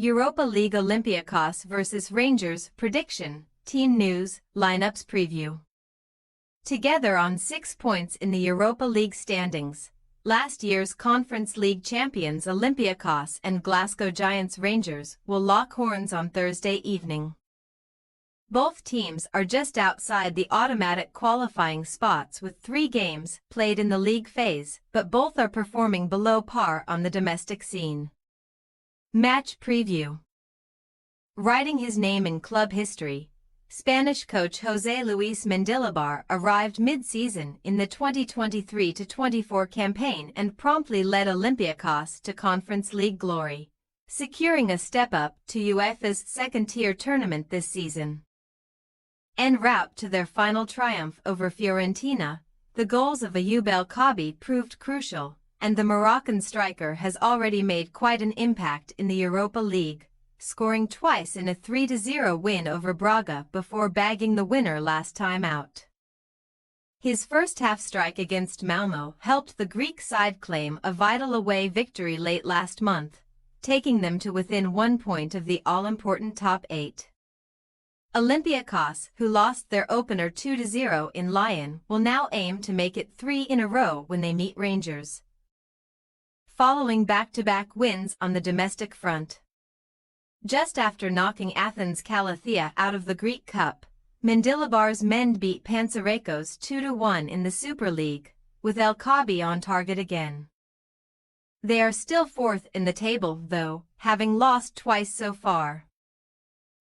Europa League Olympiacos vs Rangers prediction, team news, lineups preview. Together on 6 points in the Europa League standings, last year's Conference League champions Olympiacos and Glasgow Giants Rangers will lock horns on Thursday evening. Both teams are just outside the automatic qualifying spots with 3 games played in the league phase, but both are performing below par on the domestic scene. Match preview. Writing his name in club history, Spanish coach José Luis Mendilibar arrived mid-season in the 2023-24 campaign and promptly led Olympiacos to Conference League glory, securing a step-up to UEFA's second-tier tournament this season. En route to their final triumph over Fiorentina, the goals of Ayoub El Kaabi proved crucial, and the Moroccan striker has already made quite an impact in the Europa League, scoring twice in a 3-0 win over Braga before bagging the winner last time out. His first-half strike against Malmo helped the Greek side claim a vital away victory late last month, taking them to within 1 point of the all-important top 8. Olympiacos, who lost their opener 2-0 in Lyon, will now aim to make it 3 in a row when they meet Rangers, following back-to-back wins on the domestic front. Just after knocking Athens Kalathea out of the Greek Cup, Mendilibar's men beat Panathinaikos 2-1 in the Super League, with El Kaabi on target again. They are still 4th in the table though, having lost twice so far,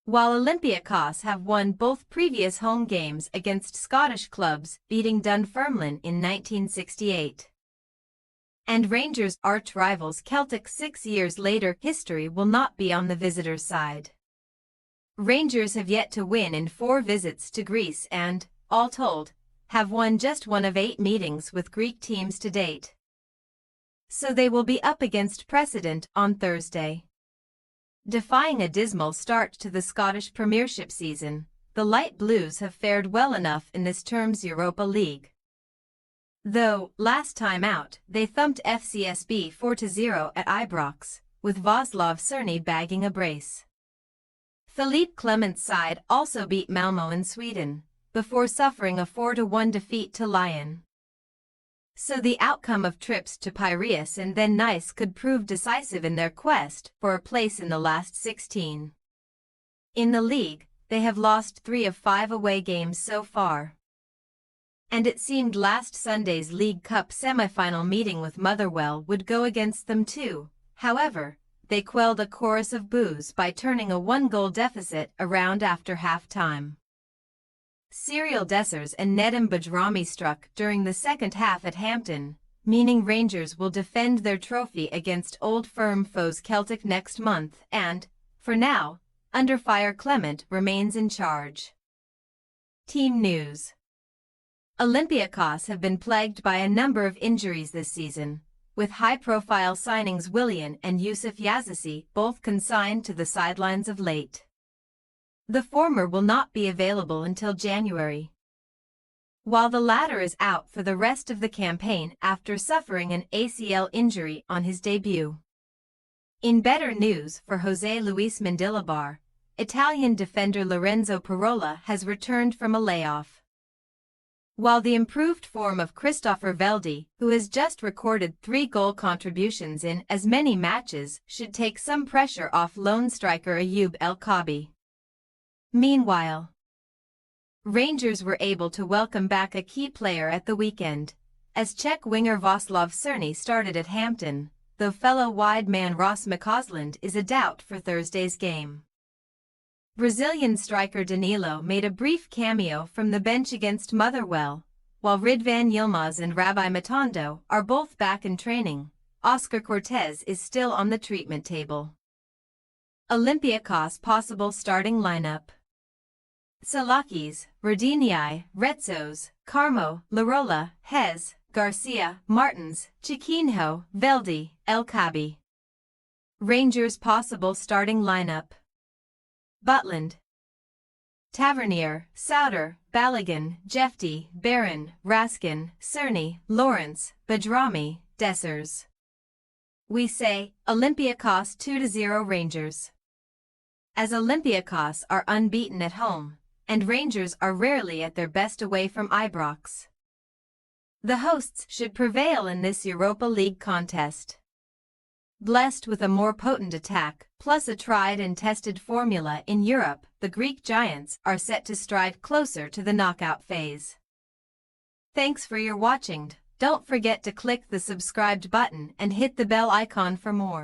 while Olympiacos have won both previous home games against Scottish clubs, beating Dunfermline in 1968. And Rangers' arch-rivals Celtic 6 years later history will not be on the visitors' side. Rangers have yet to win in 4 visits to Greece and, all told, have won just 1 of 8 meetings with Greek teams to date. So they will be up against precedent on Thursday. Defying a dismal start to the Scottish Premiership season, the Light Blues have fared well enough in this term's Europa League. Though, last time out, they thumped FCSB 4-0 at Ibrox, with Václav Cerny bagging a brace. Philippe Clement's side also beat Malmo in Sweden, before suffering a 4-1 defeat to Lyon. So the outcome of trips to Piraeus and then Nice could prove decisive in their quest for a place in the last 16. In the league, they have lost 3 of 5 away games so far. And it seemed last Sunday's League Cup semi-final meeting with Motherwell would go against them too. However, they quelled a chorus of boos by turning a 1-goal deficit around after half-time. Cyril Dessers and Nedim Bajrami struck during the second half at Hampton, meaning Rangers will defend their trophy against old firm foes Celtic next month and, for now, under fire Clement remains in charge. Team news. Olympiacos have been plagued by a number of injuries this season, with high-profile signings Willian and Yusuf Yazisi both consigned to the sidelines of late. The former will not be available until January, while the latter is out for the rest of the campaign after suffering an ACL injury on his debut. In better news for José Luis Mendilibar, Italian defender Lorenzo Parola has returned from a layoff, while the improved form of Christopher Veldi, who has just recorded 3 goal contributions in as many matches, should take some pressure off lone striker Ayoub El Kaabi. Meanwhile, Rangers were able to welcome back a key player at the weekend, as Czech winger Václav Cerny started at Hampton, though fellow wide man Ross McCausland is a doubt for Thursday's game. Brazilian striker Danilo made a brief cameo from the bench against Motherwell, while Ridvan Yilmaz and Rabbi Matondo are both back in training. Oscar Cortez is still on the treatment table. Olympiacos possible starting lineup: Salakis, Rodinei, Retsos, Carmo, Larola, Hez, Garcia, Martins, Chiquinho, Veldi, El Kaabi. Rangers possible starting lineup: Butland, Tavernier, Souter, Balogun, Jefti, Barron, Raskin, Cerny, Lawrence, Bajrami, Dessers. We say, Olympiacos 2-0 Rangers. as Olympiacos are unbeaten at home, and Rangers are rarely at their best away from Ibrox. The hosts should prevail in this Europa League contest. Blessed with a more potent attack, plus a tried and tested formula in Europe, the Greek giants are set to stride closer to the knockout phase. Thanks for your watching. Don't forget to click the subscribed button and hit the bell icon for more.